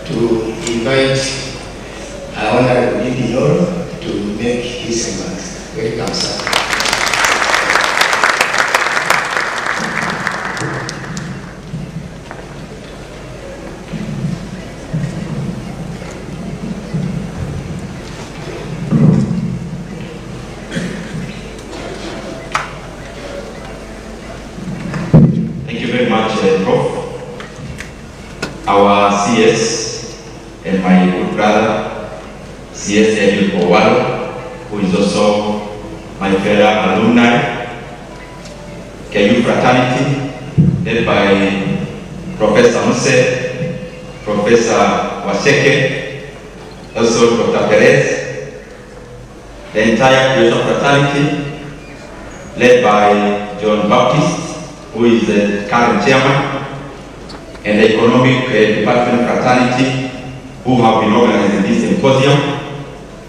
to invite our Honorable Ndindi Nyoro to make his remarks. Welcome, sir. Thank you very much, Prof. Our CS and my good brother, CS Edil Owalo, who is also my fellow alumni, KU fraternity, led by Professor Muse, Professor Waseke, also Dr. Perez, the entire KU fraternity, led by John Baptist, who is the current chairman, and the economic department fraternity, who have been organizing this symposium.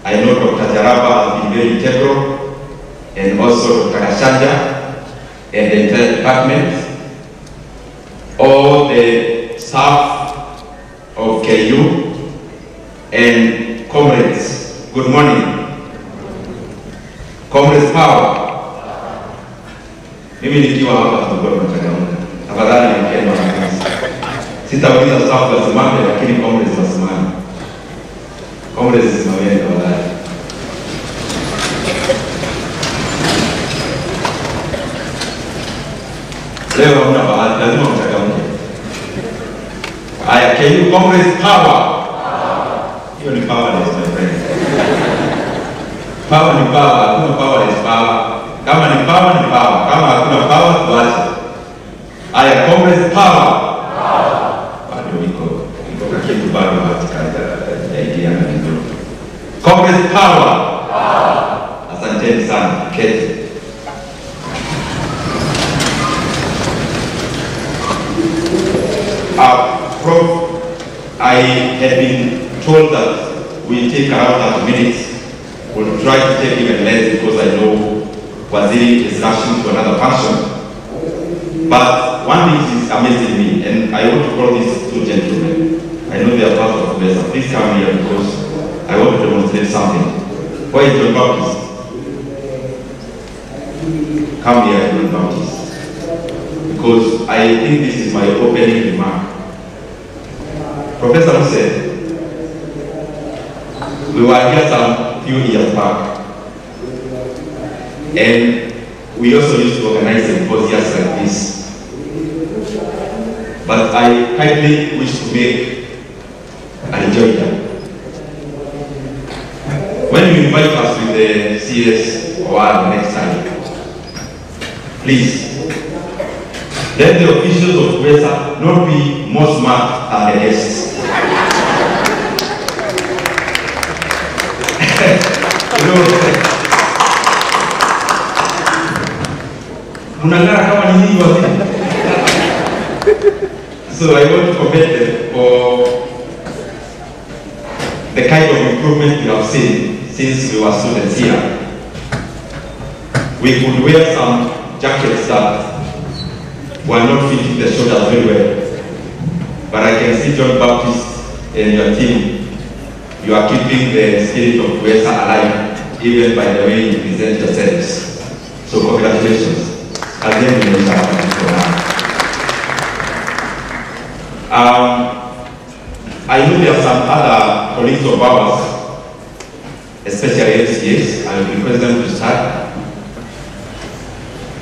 I know Dr. Jaraba has been very integral, and also Dr. Ashanja, and the entire department, all the staff of KU, and comrades. Good morning. Comrades power. Mimi nikiwa hapa tulikuwa tunachangamka. Tafadhali mkeni wanafunzi. Sitauliza staff wasimame, lakini comrades wasimame. Comrades simameni tafadhali. Leo hamna bahati, lazima mchangamke. Haya, KU comrades power. Hiyo ni powerless, my friend. Power ni power, hakuna powerless power. Kama ni power, ni power. Kama hakuna power, tuache. Haya, comrades power. Bado niko kakitu bado katika idea na kidogo. Comrades power. Asanteni sana. Keti. Prof, I had been told that we'll take around 30 minutes. We'll try to take even less because I know Waziri is rushing to another function. But one thing is amazing me, and I want to call these two gentlemen. I know they are part of WOWS. Please come here because I want to demonstrate something. Why is John Baptist? Come here, John Baptist. Because I think this is my opening remark. Professor said, we were here some few years back, and we also used to organize symposiums like this. But I kindly wish to make a rejoinder. When you invite us with the CS or next time, please let the officials of WOWS not be more smart than the guests. So I want to commend them for the kind of improvement we have seen since we were students here. We could wear some jackets that were not fitting the shoulders very well. But I can see John Baptist and your team, you are keeping the spirit of WOWS alive, even by the way you present yourselves. So congratulations. I know there are some other colleagues of ours, especially MCAs. I will request them to start.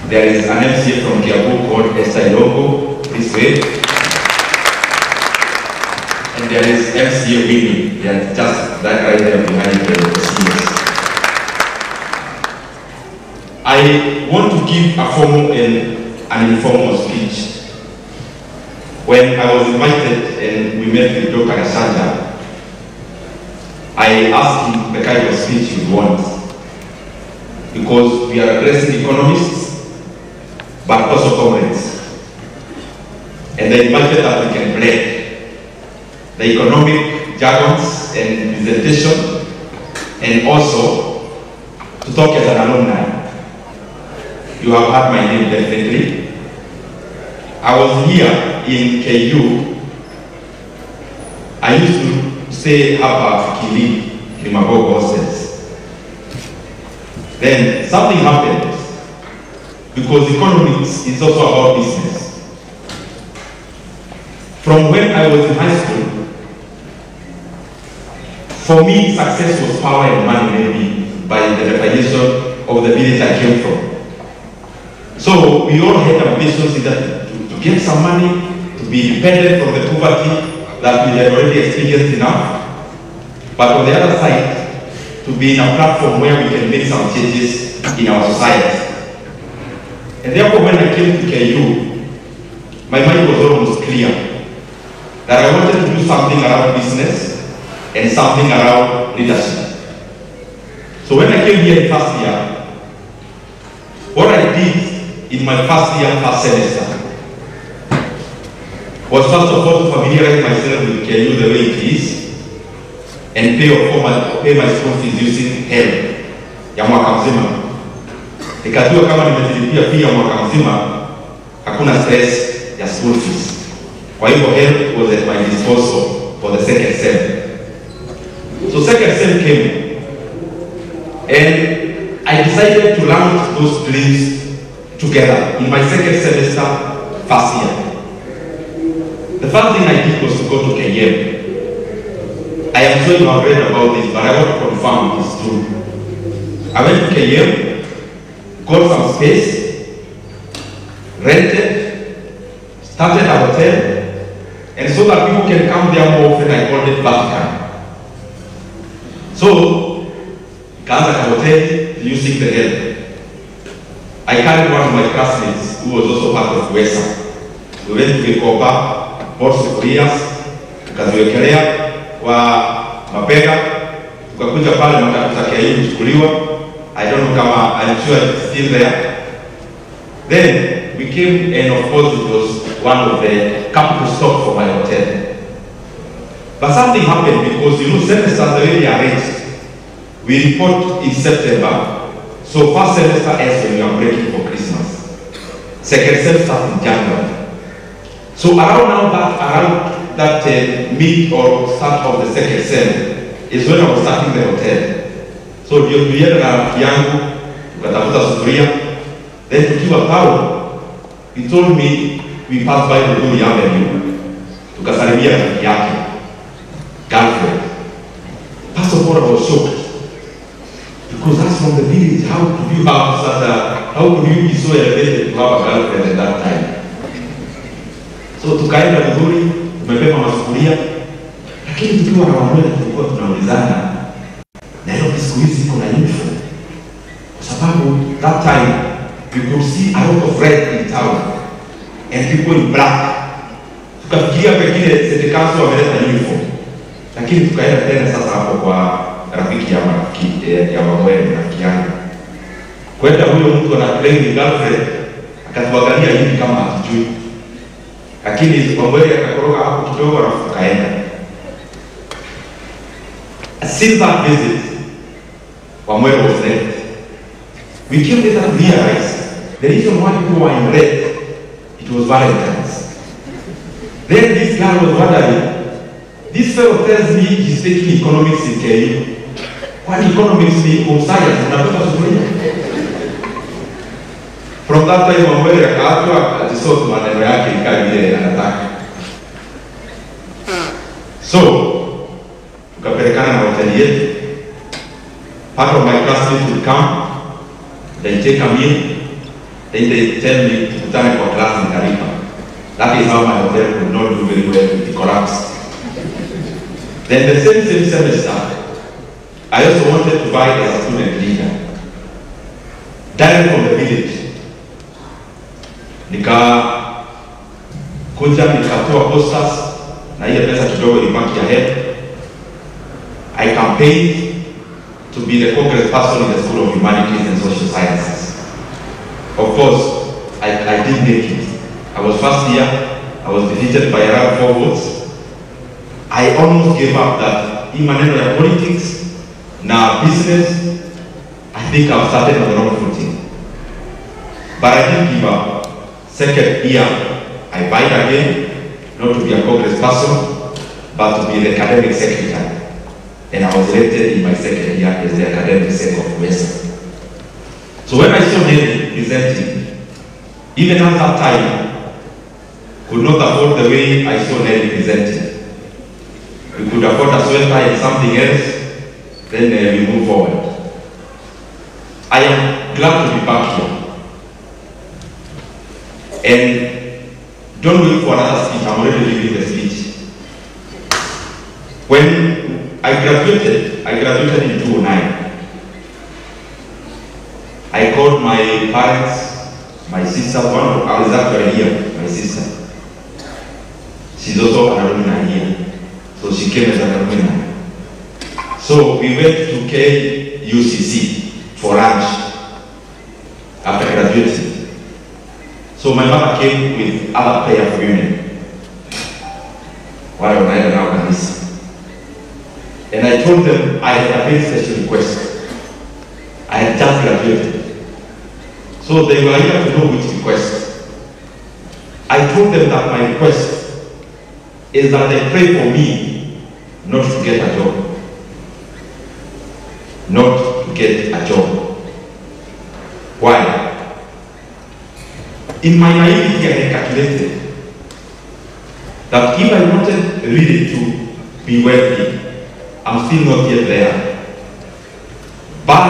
There is an MCA from Kiabu called Esther Ilongo, this way. And there is MCA Winnie, they are just that right there behind the scenes. I want to give a formal and an informal speech. When I was invited and we met with Dr. Ashanja, I asked him the kind of speech he wants. Because we are addressing economists, but also comrades. And I invited that we can break the economic jargons and presentation, and also to talk as an alumni. You have heard my name definitely. I was here in KU I used to stay up in Magogo hostels. Then something happened because economics is also about business. From when I was in high school, for me, success was power and money, maybe by the definition of the village I came from. So we all had ambitions to get some money, to be independent from the poverty that we had already experienced enough. But on the other side, to be in a platform where we can make some changes in our society. And therefore, when I came to KU, my mind was almost clear that I wanted to do something around business and something around leadership. So when I came here in first year, what I did in my first year, first semester, was first of all to familiarize myself with KU the way it is and pay my school fees using help ya mwaka mzima. Nikajua kama nimezilipia pia mwaka mzima, hakuna stress ya school fees. Kwa hivyo help was at my disposal for the second sem. So second sem came and I decided to launch those dreams together in my second semester first year. The first thing I did was to go to KM. I am sure you have read about this, but I want to confirm it's true. I went to KM, got some space, rented, started a hotel, and so that people can come there more often, I called it Vatican. So, Gaza hotel using the help. I carried one of my classmates who was also part of WESA. We went to Gikoba, bought sufurias, tukaziwekelea kwa mabega, tukakuja pale matatu za KU kuchukuliwa. I don't know kama, I'm sure it's still there. Then we came, and of course it was one of the capital stop for my hotel. But something happened because semesters the way they arranged. We report in September. So first semester ends when we are breaking for Christmas. Second semester in January. So around that mid or start of the second sem is when I was starting the hotel. So tulienda na rafiki yangu, tukatafuta sufuria. Then tukiwa town, he told me we passed by the Ndindi Nyoro. Tukasalimia rafiki yake, girlfriend. First of all, I was shocked. Because that's from the village. How could you have how could you be so elevated to have a girlfriend at that time? So tukaenda vizuri, tumebeba masufuria, lakini tukiwa na wamwele tulikuwa tunaulizana, Nairobi siku hizi iko na uniform. Kwa sababu that time we could see a lot of red in town and people in black. Tukafikiria pengine City Council wameleta uniform. Lakini tukaenda tena sasa hapo kwa rafiki ya wamwele, rafiki yangu. Kwenda huyo mtu ana playing girlfriend, akatuangalia hivi kama hatujui. Lakini wamwele akakoroga hapo kidogo na tukaenda. Since that visit, wamwele was left. We came later to realize the reason why people were in red, it was Valentine's. Then this guy was wondering, this fellow tells me he's taking economics in KU. What economics is home science? From that time, wamwele akaatwa atisotu maneno yake ikawa vile anataka. So, tukapelekana na hoteli yetu. Part of my classmates would come, they take a meal, then they tell me tukutane kwa class in Kariba. That is how my hotel could not do very well with the collapse. Then the same semester, I also wanted to buy as a student leader. Direct from the village. Nikatoa posters na ile pesa kidogo ilibaki ya help. I campaigned to be the Congress person in the School of Humanities and Social Sciences. Of course, I didn't make it. I was first year, I was defeated by around 4 votes. I almost gave up that in maneno ya politics, now business, I think I've started on the wrong footing. But I didn't give up. Second year, I vied again, not to be a Congress person. but to be the academic secretary. And I was elected in my second year as the academic secretary of WESA. So when I saw Ndindi presenting, even at that time, could not afford the way I saw Ndindi presenting. We could afford a sweater and something else, then we move forward. I am glad to be back here. And don't wait for another speech, I'm already giving the speech. When I graduated in 2009. I called my parents, my sister, I was actually here, my sister. She's also an alumni here. So she came as an alumni. So we went to KUCC for lunch after graduating. So my mother came with other prayer for women. While I now organized. And I told them I had a very special request. I had just graduated. So they were eager to know which request. I told them that my request is that they pray for me not to get a job. Not to get a job. Why? In my naivety, I had calculated that if I wanted really to be wealthy, I'm still not yet there. But,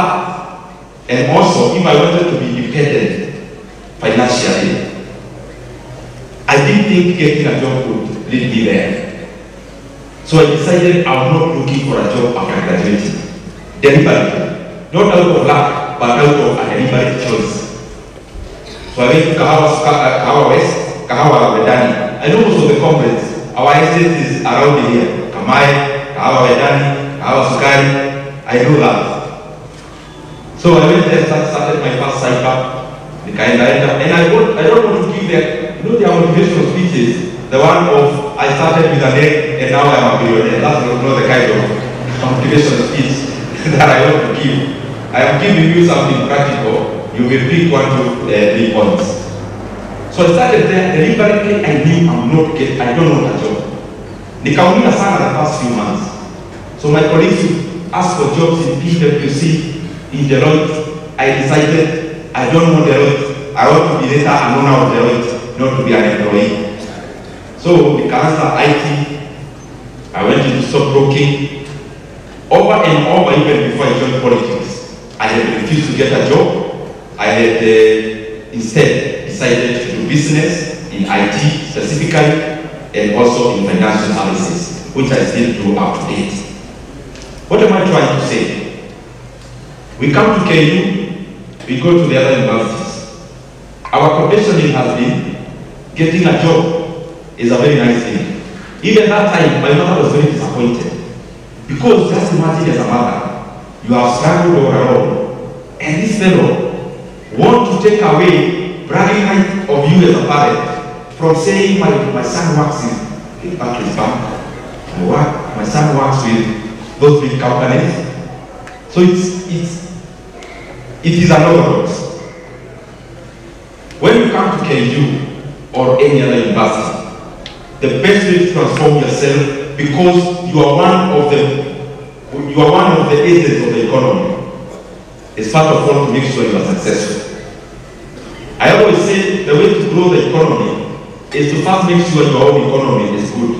and also, if I wanted to be independent financially, I didn't think getting a job would lead me there. So I decided I was not looking for a job after graduating. Deliberately. Not out of luck, but out of a deliberate choice. So I went to Kahawa West, Kahawa Wedani. I know most of the comrades. Our estate is around here. Kamai, Kahawa Wedani, Kahawa Sukari, I know that. So I went there, started my first cycle, and I don't want to give them, their motivational speeches, the one of, I started with an egg, and now I'm a billionaire. That's not the kind of motivational speech that I want to give. I am giving you something practical, you will pick 1 to 3 points. So I started there, deliberately I knew I don't want a job. Nikaumia sana the past few months. So my colleagues would ask for jobs in PwC, in Deloitte. I decided I don't want Deloitte. I want to be later an owner of Deloitte, not to be an employee. So because of IT, I went into stockbroking. Over and over, even before I joined politics, I had refused to get a job. I had instead decided to do business in IT specifically, and also in financial services, which I still do up to date. What am I trying to say? We come to KU, we go to the other universities. Our conditioning has been getting a job is a very nice thing. Even that time, my mother was very disappointed. Because just imagine as a mother, you have struggled all alone, and this fellow wants to take away bragging right of you as a parent from saying my son works in Barclays Bank, my son works with those big companies. So it is an overload. When you come to KU or any other university, the best way to transform yourself, because you are one of the agents of the economy, is part of all to make sure you are successful. I always say the way to grow the economy is to first make sure your own economy is good.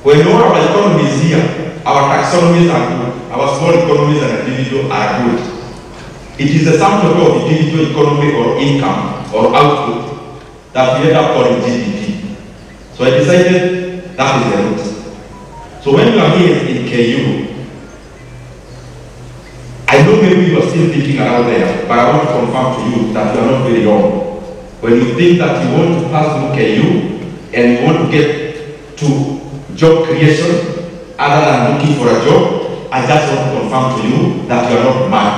When all our economy is here, our taxonomies are good, our small economies and individual are good. It is the sum total of individual economy or income or output that we end up calling GDP. So I decided that is the route. So when you are here in KU, I know maybe you are still thinking around there, but I want to confirm to you that you are not very wrong. When you think that you want to pass through KU and you want to get to job creation other than looking for a job, I just want to confirm to you that you are not mad.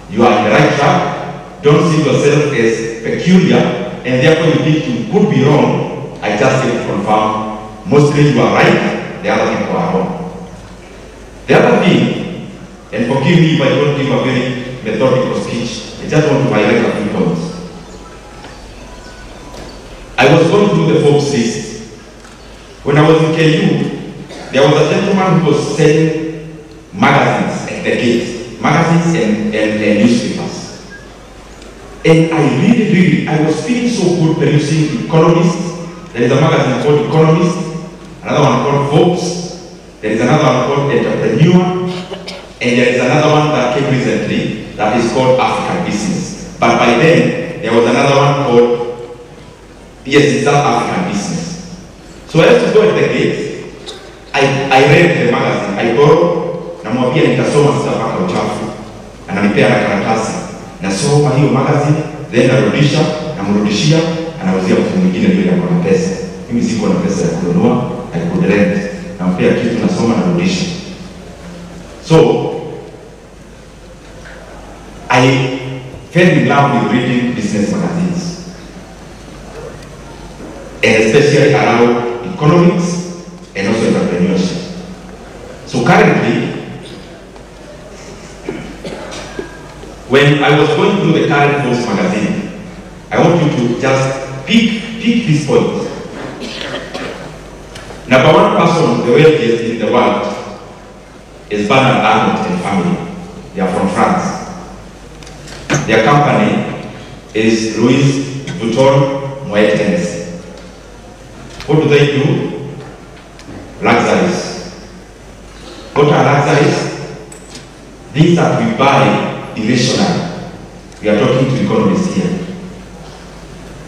You are in the right track. Don't see yourself as peculiar, and therefore you think you could be wrong. I just want to confirm, mostly you are right, the other people are wrong. The other thing, and forgive me if I don't give a very methodical speech, I just want to highlight a few points. I was going through the folks list. When I was in KU, there was a gentleman who was selling magazines at the gate, magazines and newspapers. And I was feeling so good producing Economist. There is a magazine called Economist, another one called WOWS, there is another one called Entrepreneur, and there is another one that came recently that is called African Business. But by then, there was another one called, yes, it's South African Business. So I used to go at the gate, I read the magazine, I borrow, namwambia nitasoma sitapaka uchafu, ananipea na karatasi, nasoma hiyo magazine, then namrudishia, anauzia mtu mwingine yule ako na pesa. Mimi siko na pesa ya kununua, I could rent, nampea kitu nasoma narudisha. So, I fell in love with reading business magazines, and especially around economics and also entrepreneurship. So currently, when I was going through the current WOWS magazine, I want you to just pick this point. Number one person, the wealthiest in the world, is Bernard Arnault and family. They are from France. Their company is Louis Vuitton Moet Hennessy. What do they do? Luxuries. What are luxuries? Things that we buy irrationally. We are talking to economists here.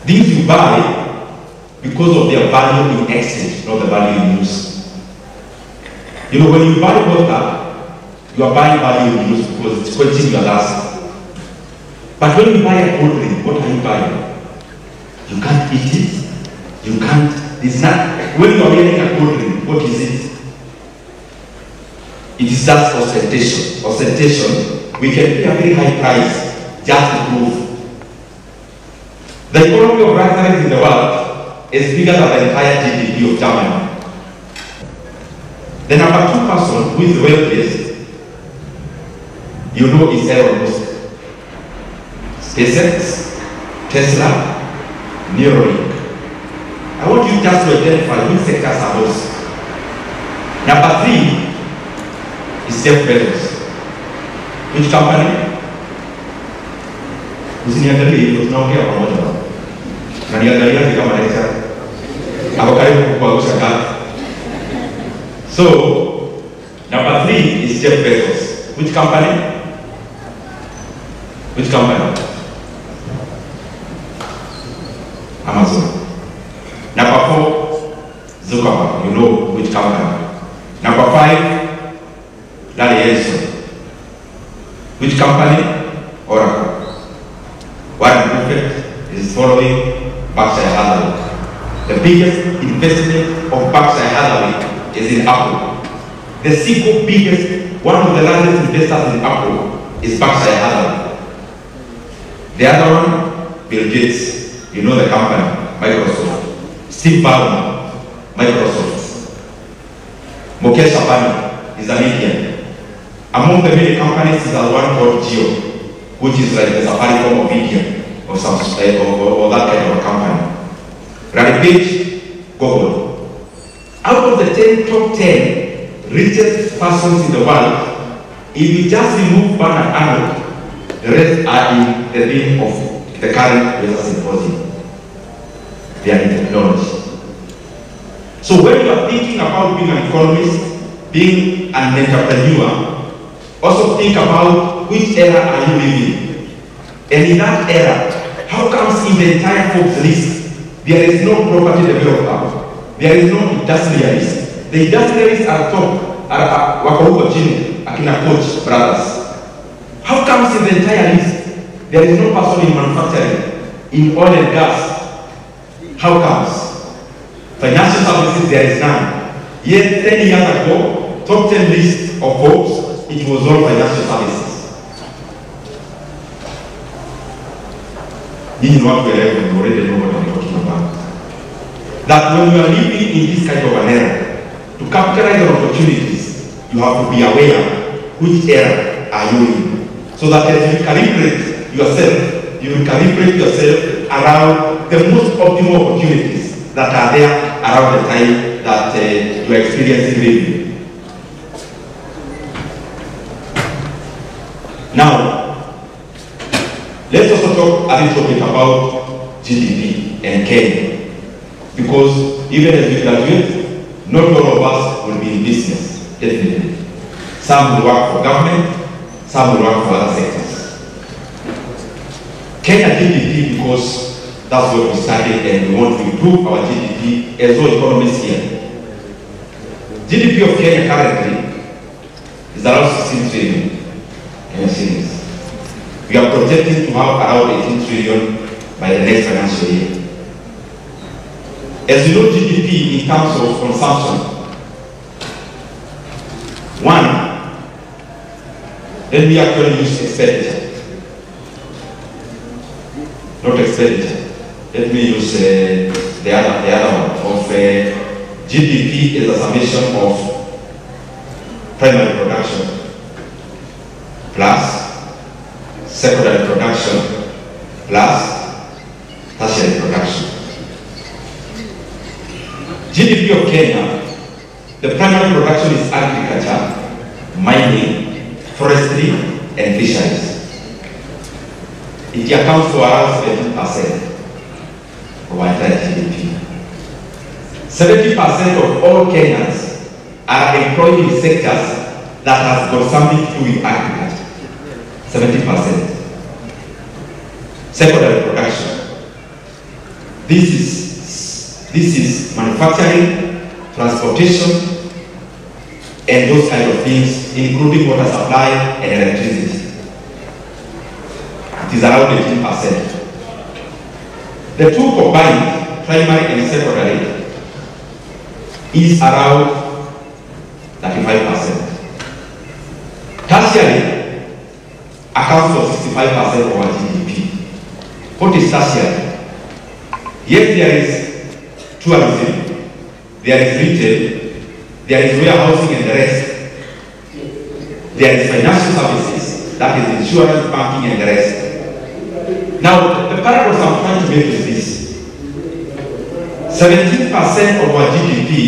Things you buy because of their value in exchange, not the value in use. You know, when you buy water, you are buying value in use because it's quenching your thirst. But when you buy a cold drink, what are you buying? You can't eat it. You can't. It's not. When you are getting a cold drink, what is it? It is just ostentation. Ostentation. We can pay a very high price just to prove. The economy of luxuries in the world is bigger than the entire GDP of Germany. The number two person who is the wealthiest, you know, is Elon Musk. SpaceX, Tesla, Neuralink. I want you just to identify which sectors are those. Number three is Jeff Bezos. Which company? Usiniangalie hivyo, tunaongea pamoja. Na niangalia kama naisa. Ako karibu kuangusha kati. So, number three is Jeff Bezos. Which company? Which company? Amazon. Number four, Zuckerberg. You know which company. Number five, Larry Ellison. Which company? Oracle. Warren Buffett is following Berkshire Hathaway. The biggest investment of Berkshire Hathaway is in Apple. The single biggest, one of the largest investors in Apple is Berkshire Hathaway. The other one, Bill Gates. You know the company, Microsoft. Steve Ballmer, Microsoft. Mukesh Ambani is an Indian. Among the many companies is the one called Jio, which is like the Safaricom of India, or some or that kind of a company. Larry Page, Google. Out of the top 10 richest persons in the world, if you just remove Bernard Arnault, the rest are in the bin of the current business symposium. They are in technology. So when you are thinking about being an economist, being an entrepreneur, also think about which era are you living. And in that era, how comes in the entire Forbes list, there is no property developer, there is no industrialist. The industrialists are top, wako huko chini, akina Koch brothers. How comes in the entire list, there is no person in manufacturing, in oil and gas? How comes? Financial services, there is none. Yet 10 years ago, top 10 list of Forbes, it was all financial services. This is what we already know what I'm talking about. That when you are living in this kind of an era, to capitalize on opportunities, you have to be aware which era are you in. So that as you calibrate yourself, you will calibrate yourself around the most optimal opportunities that are there around the time that you are experiencing living. Now, let's also talk a little bit about GDP and Kenya, because even as we graduate, not all of us will be in business, definitely. Some will work for government, some will work for other sectors. Kenya GDP, because that's what we studied and we want to improve our GDP as well economies here. GDP of Kenya currently is around 16 trillion Kenyan shillings. We are projecting to have around 18 trillion by the next financial year. As you know, GDP in terms of consumption, one, let me actually use expenditure, not expenditure. Let me use the other one of GDP is a summation of primary production plus secondary production plus tertiary production. GDP of Kenya, the primary production is agriculture, mining, forestry, and fisheries. It accounts for around 17% of our entire GDP. 70% of all Kenyans are employed in sectors that has got something to do with agriculture. 70%. Secondary production. This is manufacturing, transportation, and those kind of things, including water supply and electricity. It is around 18%. The two combined, primary and secondary, is around 35%. Tertiary accounts for 65% of our GDP. What is tertiary? Yes, there is tourism, there is retail, there is warehousing and the rest. There is financial services, that is insurance, banking and the rest. Now, the paradox I'm trying to make is this. 17% of our GDP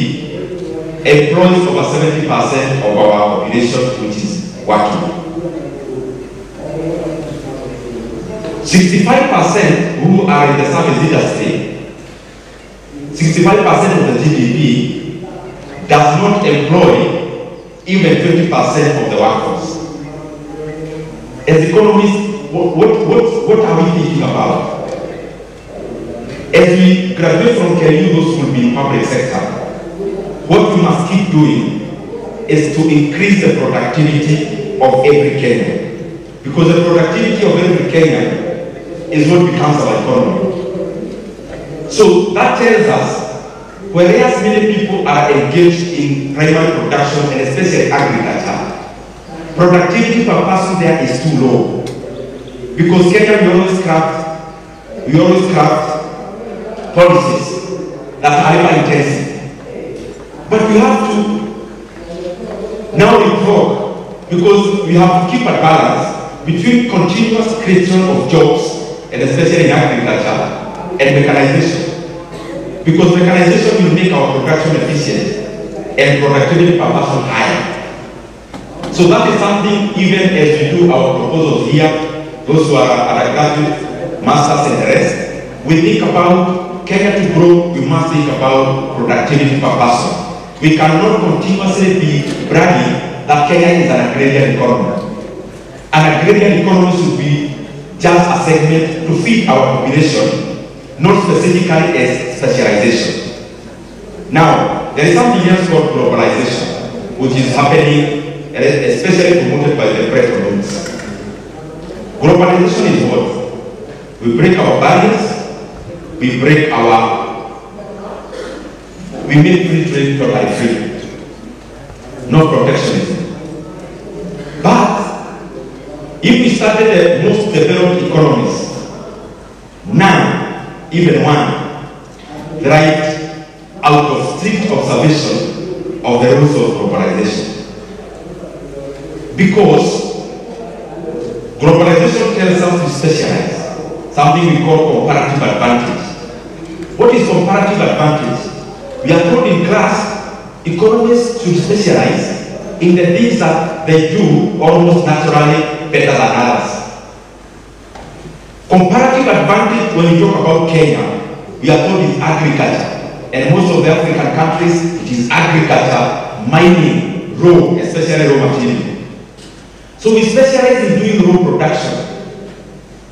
employs over 70% of our population which is working. 65% who are in the service industry, 65% of the GDP does not employ even 20% of the workforce. As economists, what are we thinking about? As we graduate from KU, those will be in public sector. What we must keep doing is to increase the productivity of every Kenyan. Because the productivity of every Kenyan is what becomes our economy. So that tells us, whereas many people are engaged in primary production and especially agriculture, productivity per person there is too low. Because Kenya, we always craft policies that are labor intensive. But we have to now reform, because we have to keep a balance between continuous creation of jobs, and especially in agriculture, and mechanization. Because mechanization will make our production efficient and productivity per person higher. So that is something, even as we do our proposals here, those who are undergraduate, masters and the rest, we think about Kenya to grow, we must think about productivity per person. We cannot continuously be bragging that Kenya is an agrarian economy. An agrarian economy should be just a segment to feed our population, not specifically as specialization. Now, there is something else called globalization, which is happening, especially promoted by the Bretton Woods. Globalization is what? We break our barriers, we make free trade totally free. No protectionism. But if we study the most developed economies, none, even one, thrive out of strict observation of the rules of globalization. Because globalization tells us to specialize, something we call comparative advantage. What is comparative advantage? we are told in class, economists should specialize in the things that they do almost naturally better than others. Comparative advantage when you talk about Kenya, we are told is agriculture. And most of the African countries, it is agriculture, mining, raw, especially raw material. So we specialize in doing raw production.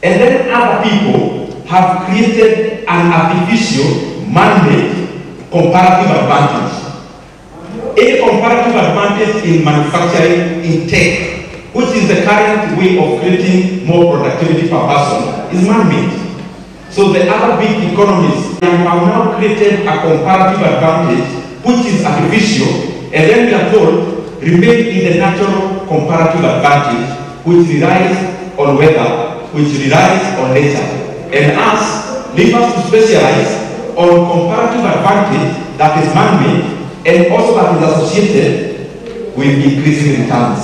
And then other people have created an artificial, man-made comparative advantage. A comparative advantage in manufacturing, in tech, which is the current way of creating more productivity per person, is man-made. So the other big economies have now created a comparative advantage which is artificial, and then we are told remain in the natural comparative advantage which relies on weather, which relies on nature, and us leave us to specialize on comparative advantage that is man-made and also that is associated with increasing returns.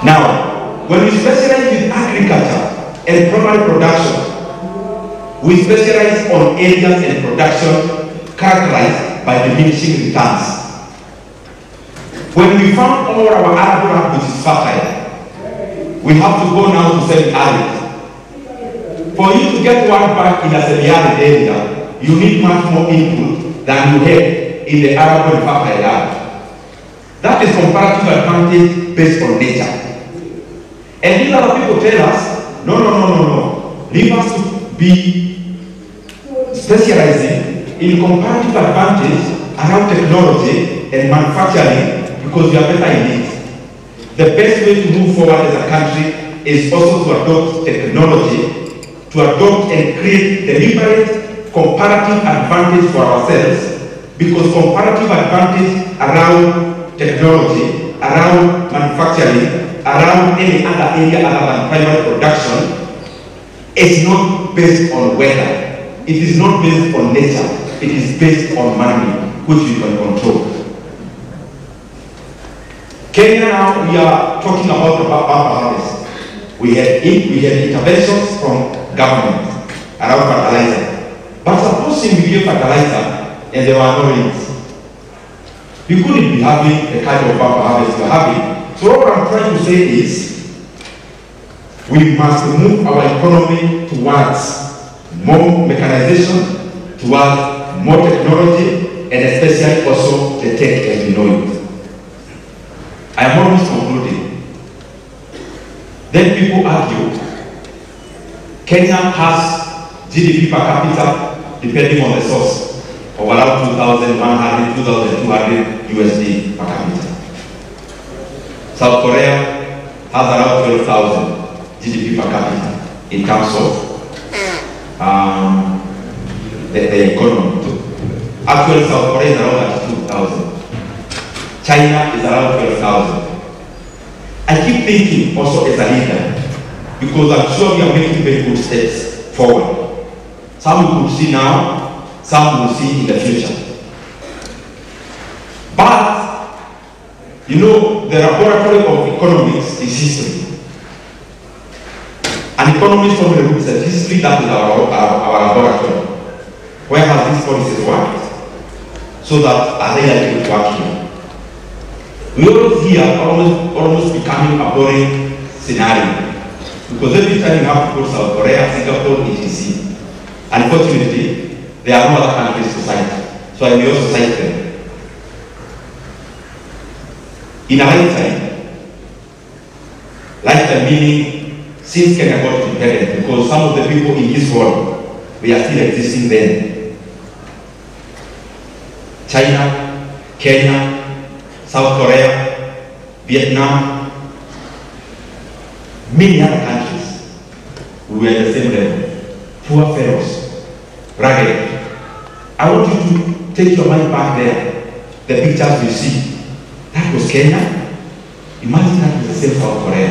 Now, when we specialize in agriculture and primary production, we specialize on areas and production characterized by diminishing returns. When we found all our arable land which is fertile, we have to go now to semi-arid. For you to get one back in a semi-arid area, you need much more input than you have in the arable and fertile land. That is comparative advantage based on nature. And these other people tell us, no. Leave us to be specializing in comparative advantage around technology and manufacturing because we are better in it. The best way to move forward as a country is also to adopt technology, to adopt and create deliberate comparative advantage for ourselves, because comparative advantage around technology, around manufacturing, around any other area other than primary production is not based on weather. It is not based on nature. It is based on money, which we can control. Kenya now, we are talking about the bumper harvest. We had interventions from government around fertilizer. But supposing we gave fertilizer and there were no rains, we couldn't be having the kind of bumper harvest we are having. So what I'm trying to say is, we must move our economy towards more mechanization, towards more technology, and especially also the tech as we know it. I am almost concluding. Then people argue, Kenya has GDP per capita, depending on the source, of around 2,100, 2,200 USD per capita. South Korea has around 12,000 GDP per capita in terms of the economy. Actually, South Korea is around 32,000. China is around 12,000. I keep thinking also as a leader, because I'm sure we are making very good steps forward. Some we could see now, some will see in the future. But you know, the laboratory of economics is history. An economist from the roots said history, that is our laboratory. Where has these policies worked? So that are they likely to work here? We always hear almost becoming a boring scenario. Because every time you have to go to South Korea, Singapore, etc. Unfortunately, there are no other countries to cite. So I will also cite them. In a lifetime meaning since Kenya got independent, because some of the people in this world, we are still existing then. China, Kenya, South Korea, Vietnam, many other countries, we were at the same level. Poor fellows, rugged. I want you to take your mind back there, the pictures we see. That was Kenya. Imagine that was the same South Korea.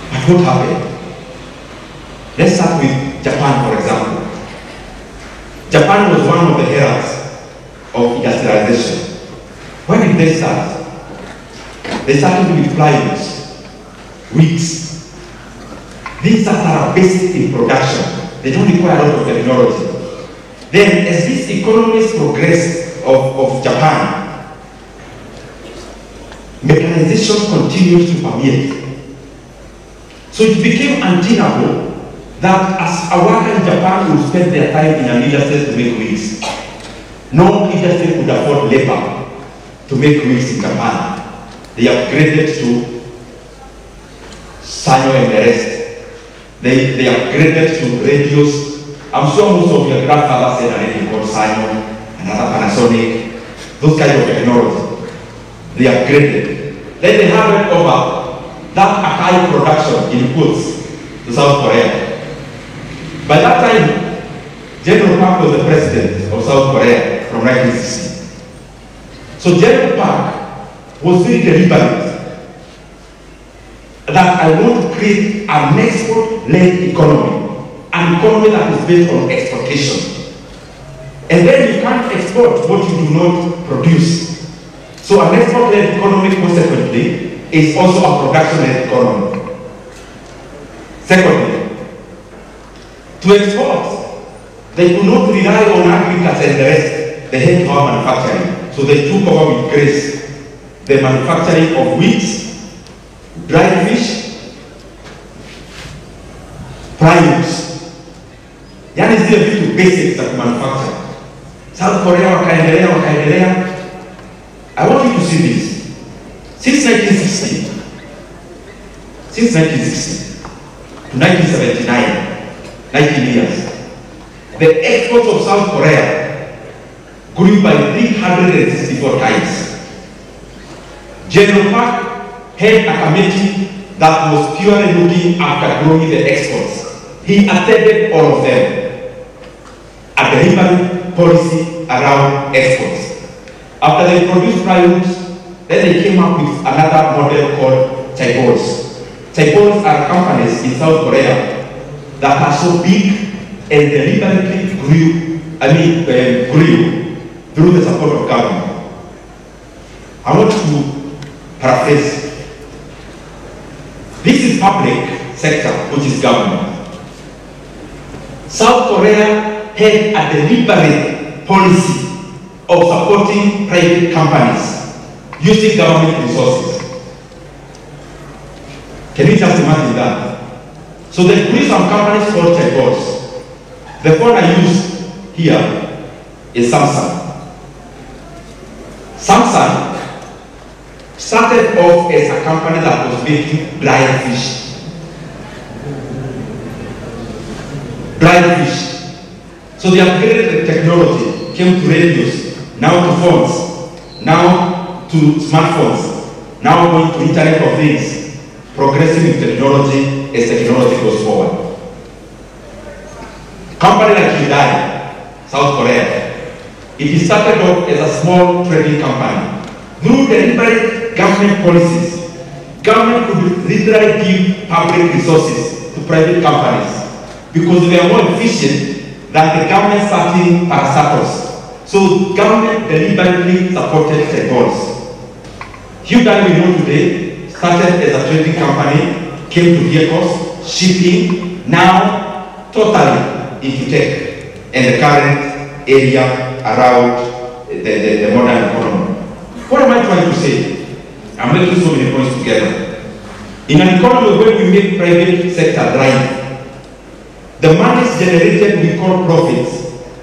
But what happened? Let's start with Japan, for example. Japan was one of the heralds of industrialization. When did they start? They started with plywoods, wigs. Things that are basic in production. They don't require a lot of technology. Then, as these economies progress of Japan, mechanization continues to permeate. So it became untenable that as a worker in Japan would spend their time in an industry to make wigs, no industry could afford labor to make wigs in Japan. They upgraded to Sanyo and the rest. They upgraded to radios. I'm sure most of your grandfathers said a radio called Sanyo, another Panasonic, those kinds of technology. They upgraded. Then they handed over that Akai production in quotes to South Korea. By that time, General Park was the president of South Korea from 1960. So General Park was very deliberate that I want to create an export-led economy, an economy that is based on exportation. And then you can't export what you do not produce. So an export-led economy, consequently, is also a production-led economy. Secondly, to export, they could not rely on agriculture and the rest. They had to have manufacturing. So they took over with grace the manufacturing of wheat, dried fish, produce. Yani zile vitu basics za manufacture. South Korea wakaendelea. I want you to see this. Since 1960 to 1979, 19 years, the exports of South Korea grew by 364 times. General Park had a committee that was purely looking after growing the exports. He attended all of them. A deliberate policy around exports. After they produced plywood, then they came up with another model called chaebols. Chaebols are companies in South Korea that are so big and deliberately grew through the support of government. I want to paraphrase. This is public sector, which is government. South Korea had a deliberate policy of supporting private companies using government resources. Can you just imagine that? So there are some companies called chaebols. The phone I use here is Samsung. Samsung started off as a company that was making dried fish. Dried fish. So they upgraded the technology, came to radios, now to phones, now to smartphones, now going to Internet of Things, progressing in technology as technology goes forward. Company like Hyundai, South Korea, it started off as a small trading company. Through deliberate government policies, government could literally give public resources to private companies because they are more efficient than the government starting parastatals. So government deliberately supported the goals. Hyundai, we know today, started as a trading company, came to vehicles, shipping, now totally into tech and the current area around the modern economy. What am I trying to say? I'm making so many points together. In an economy where we make private sector drive, the money is generated we call profits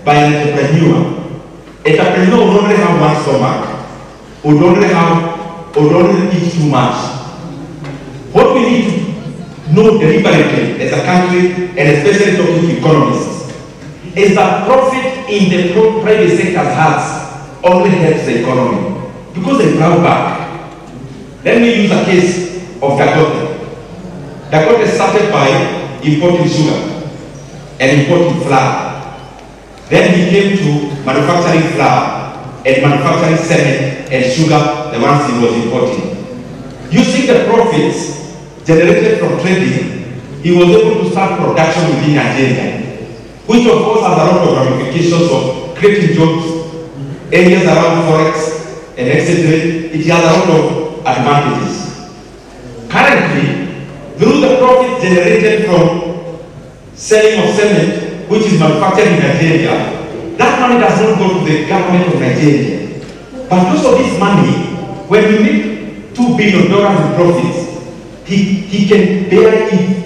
by an entrepreneur. Entrepreneur would only have one stomach, would only eat too much. What we need to know deliberately as a country, and especially talking to economists, is that profit in the private sector's hands only helps the economy. Because they plow back. Let me use a case of Dangote. Dangote started by importing sugar and importing flour. Then he came to manufacturing flour and manufacturing cement and sugar, the ones he was importing. Using the profits generated from trading, he was able to start production within Nigeria, which of course has a lot of ramifications of creating jobs, areas around forex, and etc. It has a lot of advantages. Currently, through the profit generated from selling of cement, which is manufactured in Nigeria, that money does not go to the government of Nigeria. But most of this money, when you make $2 billion in profits, he can barely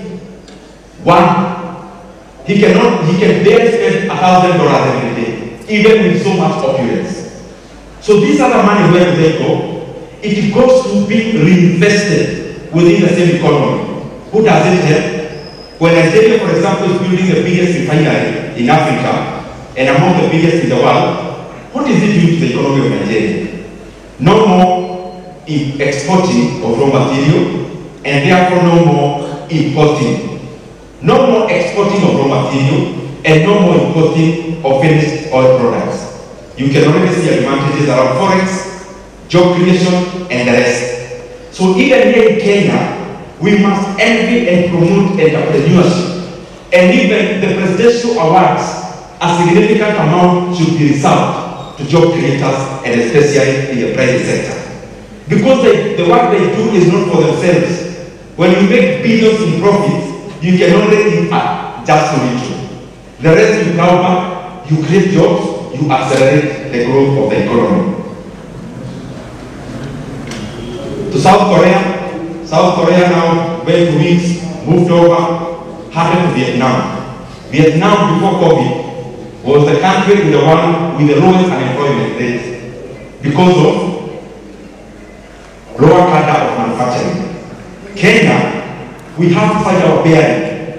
he can barely spend $1,000 every day, even with so much opulence. So these are the money, where do they go? It goes to be reinvested within the same economy. Who does it help? When Nigeria, for example, is building the biggest refinery in Africa and among the biggest in the world, what is it doing to the economy of Nigeria? No more exporting of raw material, and therefore no more importing. No more exporting of raw material, and no more importing of finished oil products. You can already see advantages around forex, job creation, and the rest. So even here in Kenya, we must envy and promote entrepreneurship. And even the presidential awards, a significant amount should be reserved to job creators, and especially in the private sector. Because the work they do is not for themselves. When you make billions in profits, you can only eat just a little. The rest you come back, you create jobs, you accelerate the growth of the economy. To South Korea now, went to weeks, moved over, happened to Vietnam. Vietnam before COVID was the country in the world with the lowest unemployment rate because of lower cadre of manufacturing. Kenya, we have to fight our bearing,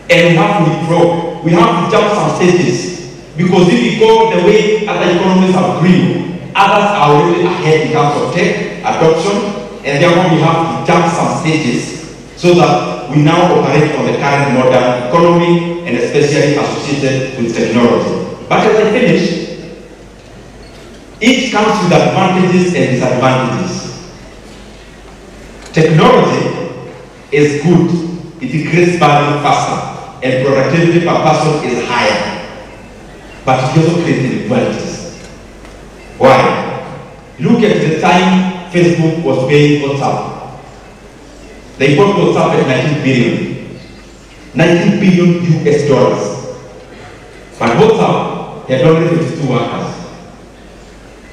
and we have to withdraw. We have to jump some stages, because if we go the way other economies have grown, others are already ahead in terms of tech adoption, and therefore we have to jump some stages so that we now operate on the current modern economy, and especially associated with technology. But as I finish, each comes with advantages and disadvantages. Technology is good if it creates value faster and productivity per person is higher, but it also creates inequalities. Why? Look at the time Facebook was paying WhatsApp. They bought WhatsApp at 19 billion. 19 billion US dollars. But WhatsApp had only 52 workers.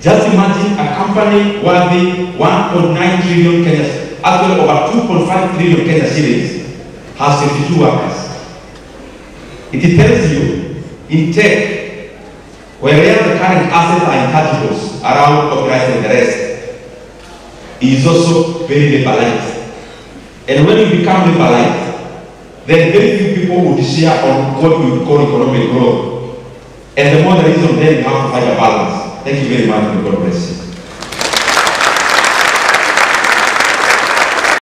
Just imagine a company worthy 1.9 trillion Kenya, actually over 2.5 trillion Kenya shillings, has 52 workers. It tells you, in tech, whereas the current assets are intangibles around copyright and the rest, it is also very liberalized. And when you become liberalized, then very few people would share on what we would call economic growth. And the more the reason, then you have to find a balance. Thank you very much, and God bless you.